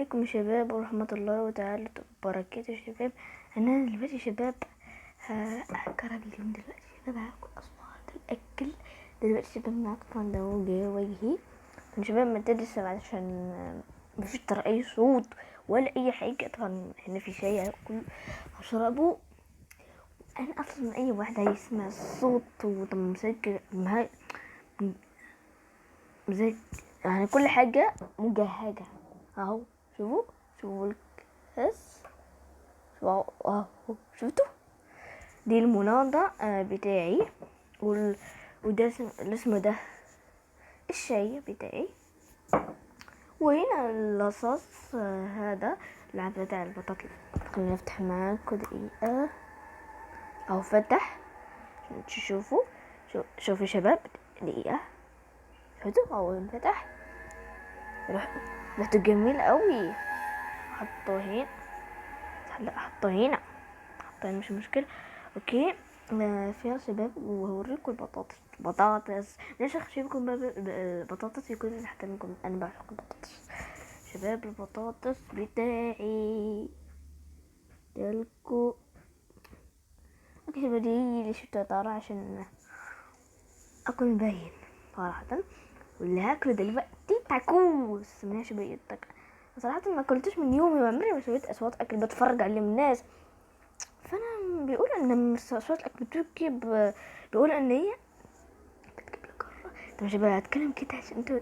عليكم شباب ورحمة الله تعالى وبركاته شباب. انا دلوقتي شباب هاكل اليوم دلوقتي شباب، هاكل اصوات الاكل دلوقتي شباب. معاكم طبعا ده جاي وجهي شباب ما تدرس عشان مفيش ترى اي صوت ولا اي حاجة. طبعا هنا في شاي هاكل هشربه. انا اصلا اي واحد هيسمع الصوت ومسجل زي يعني كل حاجة مجهزة اهو. شوفوا الكاس، اهو شفتوا دي المناضة بتاعي وده الاسم ده الشاي بتاعي. وهنا الصوص هذا العب بتاع البطاطا. خلينا نفتح معاكم دقيقة اهو. فتح عشان تشوفوا. شوفوا شباب دقيقة، شفتوا اول فتح ريحته جميل قوي. حطه هنا، هلا حطه هنا مش مشكلة. اوكي فيها شباب وهوريكم البطاطس ليش اخشيكم البطاطس يكون تحت منكم. انا بعشق البطاطس شباب. البطاطس بتاعي دلكو. اوكي شباب، دي اللي شفتها طالعة عشان اكون باين صراحة. واللي هاكله دلوقتي تاكوس من شباب. صراحة ما اكلتش من يومي وعمري ما سويت اصوات اكل. بتفرج على الناس، فانا بيقول ان اصوات الاكل بتركب، بيقول ان هي بتجيب لك راحه. طب يا شباب هتكلم كده عشان انتوا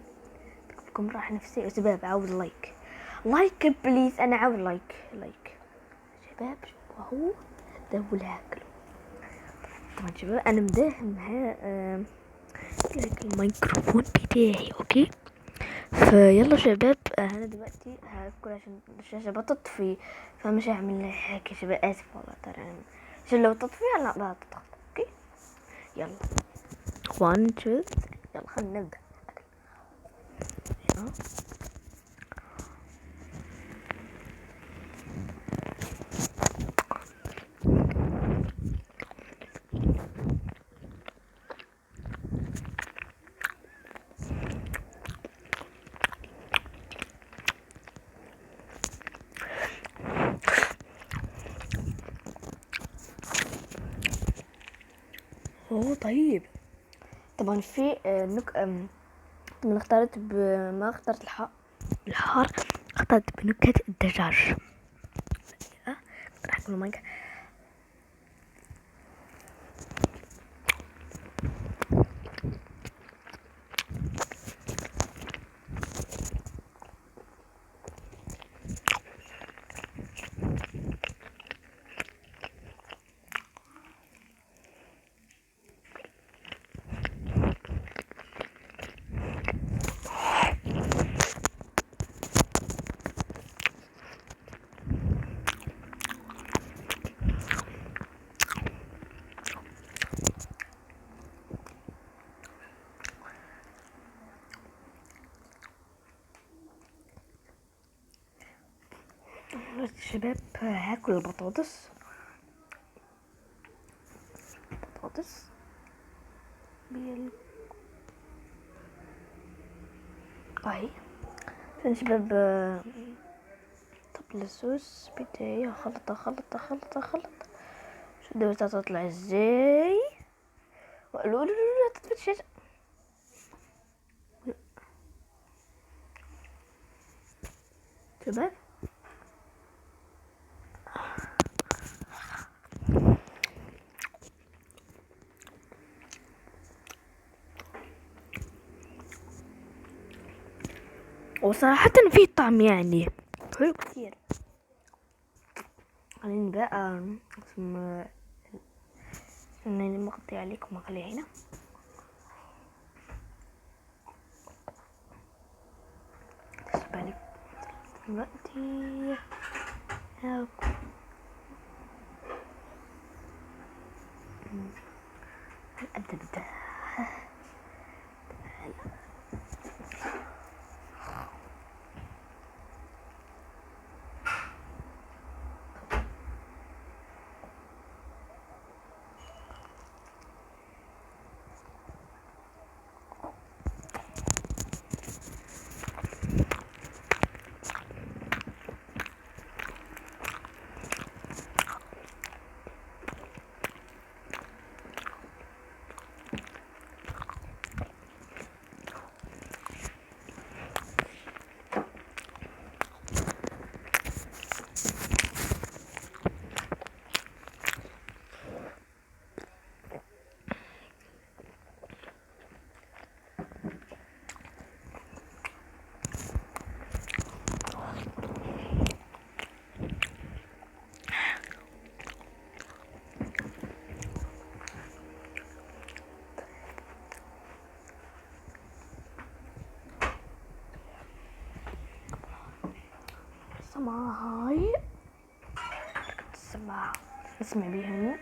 تجيبكم راحه نفسيه. يا شباب عاوز لايك بليز. انا عاوز لايك شباب. وهو ده اللي هاكله. طبعا شباب انا مداهم الميكروفون بتاعي. اوكي فيلا شباب، انا دلوقتي هاكل عشان الشاشه بتطفي فمش هعمل لها حاجه شباب. اسف والله ترى عشان لو تطفي لا بقى تدخل. اوكي يلا 1 2 يلا خلينا نبدا اكل. طيب طبعا في من اخترت ما اخترت الحار اخترت بنكهة الدجاج. راح اكل مانجا. شباب هاكل البطاطس اهي عشان شباب. طب الصوص بتاعي خلط شو ده تطلع ازاي. وقالوا لا تتفتش شباب. وصراحة في طعم يعني حلو كتير. خليني بقى اني مغطي عليكم اغلي هنا. بالك دلوقتي هاكل ابدا السماعة هاي، السماعة اسمع بيها.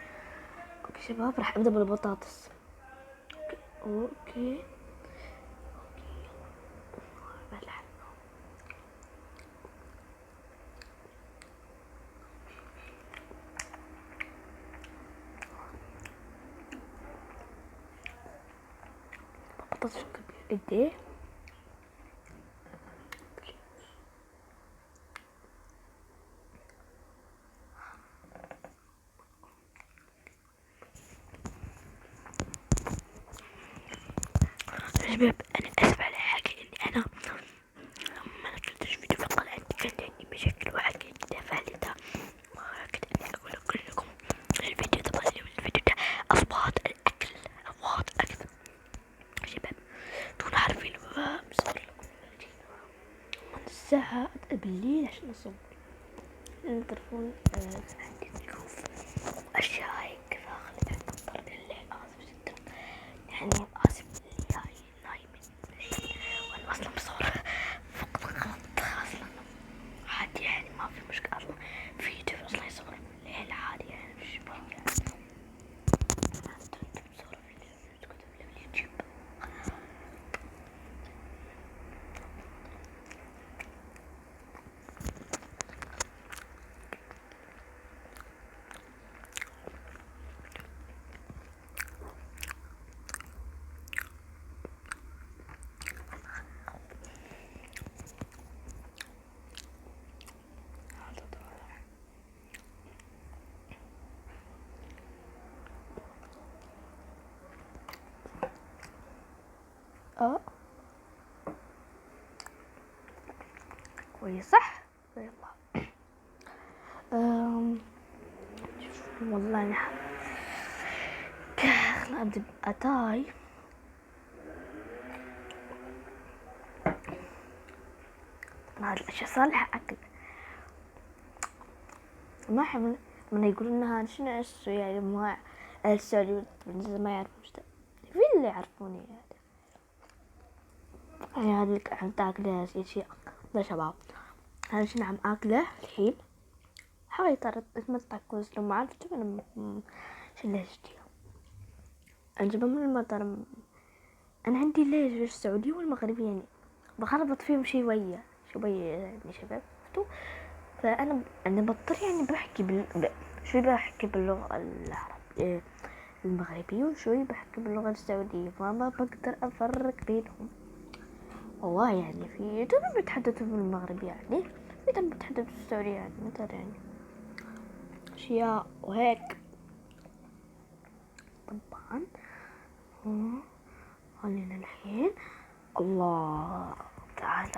اوكي شباب، راح ابدا بالبطاطس. اوكي بلح. بطاطس كبير قد ايه؟ شباب انا اسف على حاجه، اني انا ما نزلتش فيديو في القناه، كانت عندي مشاكل وحاجات كده فهلتها، وكنت اني اقول لكم الفيديو ده الفيديو ده اصوات الاكل، اصوات اكل. شباب تكونوا عارفين مصور لكم الساعه بالليل عشان اصور التلفون. عندي ضيوف واشياء هيك، فخليت اضطر الليل. اسف جدا، يعني اسف اللي هاي نايمين وانا اصلا بصور فوق الغلط اصلا عادي، يعني ما في مشكلة اصلا. في يوتيوب اصلا يصور الليل عادي، يعني مش مشكلة. بصور في اليوتيوب. اه كويس صح. يلا والله انا خلنا ابدا باتاي. طبعا هذه الاشياء صالحة اكل، ما احب من يقولون انها شنو يعني ما السعودي بالنسبة ما يعرفون في اللي يعرفوني يعني هذا عم تاكله شيء يا شباب. هذا شنو عم اكله الحين؟ حاولي ترى اتمتع كويس. لو ما عرفت انا شو ليش انجبه من المطر. انا عندي ليش السعودي والمغربي يعني بخربط فيهم شوية يعني شباب شفتوا. فانا بضطر يعني بحكي شوي بحكي باللغة العربية المغربية، وشوي بحكي باللغة السعودية، فما بقدر افرق بينهم. والله يعني في دول بيتحدثوا بالمغربي، يعني في دول بيتحدثوا بالسعودية، يعني مثلا يعني أشياء وهيك. طبعا خلينا الحين الله تعالى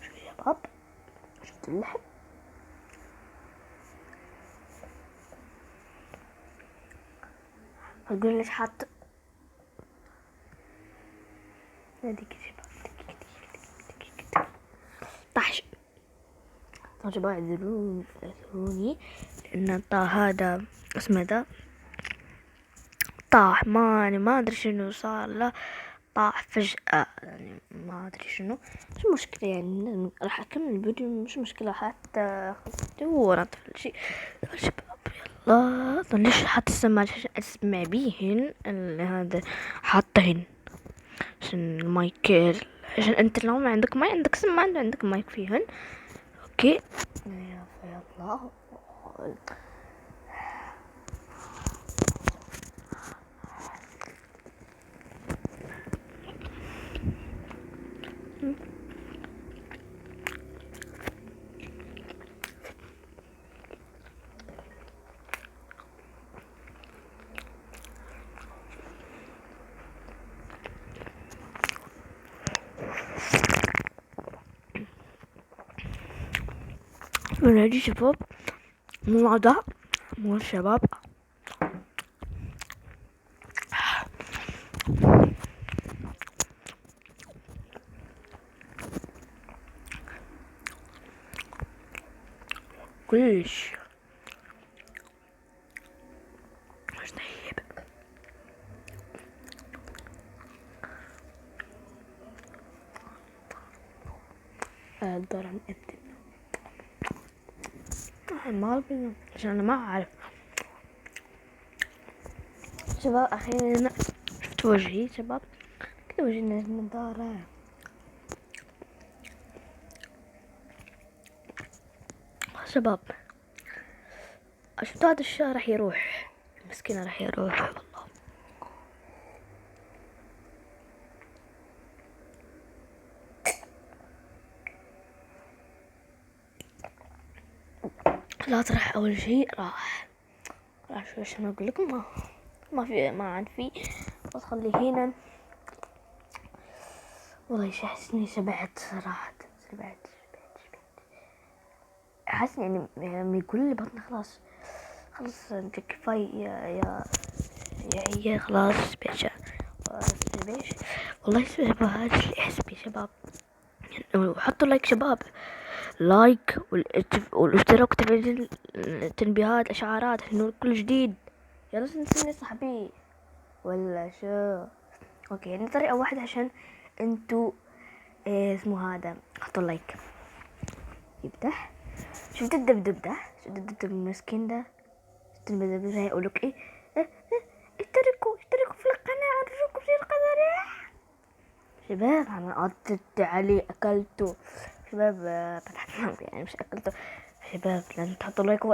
شو يا باب، شفت اللحم؟ أقول ليش حاط دقيقة شباب، دقيقة طحش. طبعا شباب اعذروني لأن هذا اسمه ده طاح، ما ادري شنو صار له، طاح فجأة يعني ما ادري شنو. مش مشكلة يعني راح اكمل الفيديو، مش مشكلة حتى ونطفي الشيء. شباب يلا ليش حاط السماعة عشان اسمع بيهن هذا حاطهن عشان المايك، عشان انت لو ما عندك مايك عندك سماعة عندك مايك فيهن. اوكي يلا ونادي شباب مو ده مو الشباب. كلش مش طيب. الدور عن ابدي ما أعرف عشان انا ما اعرف. شباب اخيرا شفت وجهي شباب، كذا وجهنا النظارة. شباب شفت هذا الشهر راح يروح، مسكينة راح يروح والله. لا راح اول شيء راح شو عشان اقول لكم ما عاد في، بس خلي هنا. والله يحسني شبعت صراحة، شبعت حاسس يعني يقول لي بطني خلاص انت كفاية يا خلاص بيش والله شباب. هذا اللي احس بيه شباب، وحطوا لايك شباب، لايك والاشتراك وتفعيل التنبيهات الاشعارات انه كل جديد. يلا سنتني صاحبي ولا شو. اوكي يعني طريقة واحدة عشان انتو اسمه هذا حطوا لايك. يفتح شفت الدبدب ده، شفت الدبدب المسكين ده، شفت الدبدب ده يقولك ايه اشتركوا في القناة، ارجوكم في القناة. شباب انا قضيت عليه اكلته شباب، فتحت يعني مش اكلته شباب. لازم تحطوا لايك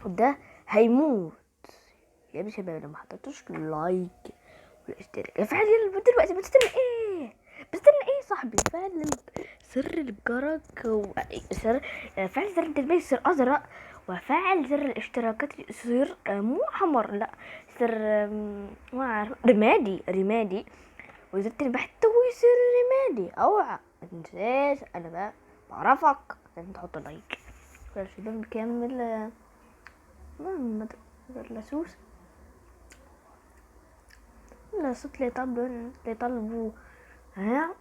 ده هيموت يا شباب لو ما حطيتوش لايك والاشتراك. فعل دلوقتي بتستنى ايه صاحبي؟ فعل زر الجرس فعل زر التنبيه يصير ازرق، وفعل زر الاشتراكات يصير مو احمر، لا يصير ما اعرف رمادي، واذا التنبيه حتى هو يصير رمادي. اوعى ما تنساش انا بقى بعرفك، لازم تحط لايك. فالشباب بكمل ما اللاسوس لا صوت اللي يطلبوا ها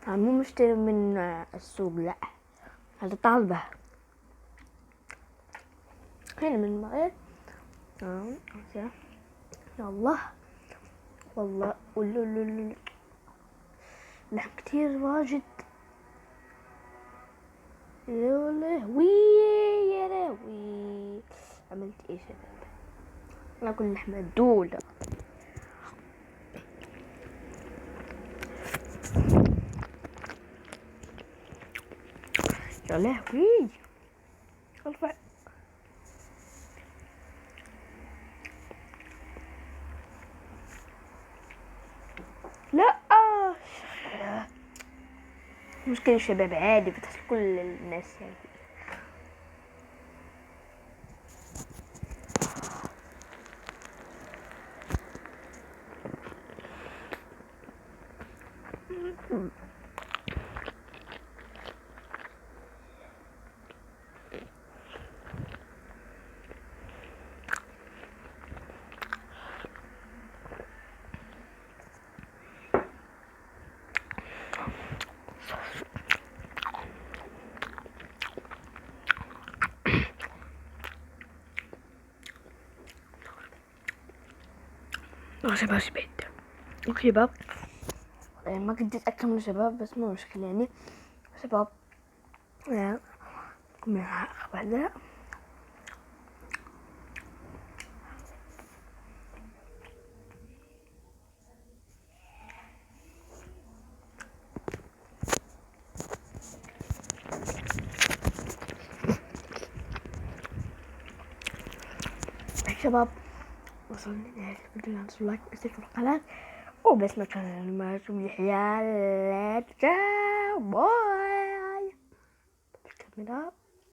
مو مشتري من السوق، لا هذا طالبه هنا من المغرب. اوكي يا الله والله لحم كتير واجد يا لهوي يا لهوي. عملت ايه شباب؟ ناكل لحمة دولة. يا لهوي ارفع لا مشكلة شباب عادي بتحصل كل الناس يعني. شباب شباب ما قدرت اكمل شباب، بس مو مشكلة يعني شباب. بعدها شباب وصلنا لنهاية الفيديو. لا تنسوا لايك واشتركوا في القناة وبس ما كان ما تسوي حيال. باي. الكاميرا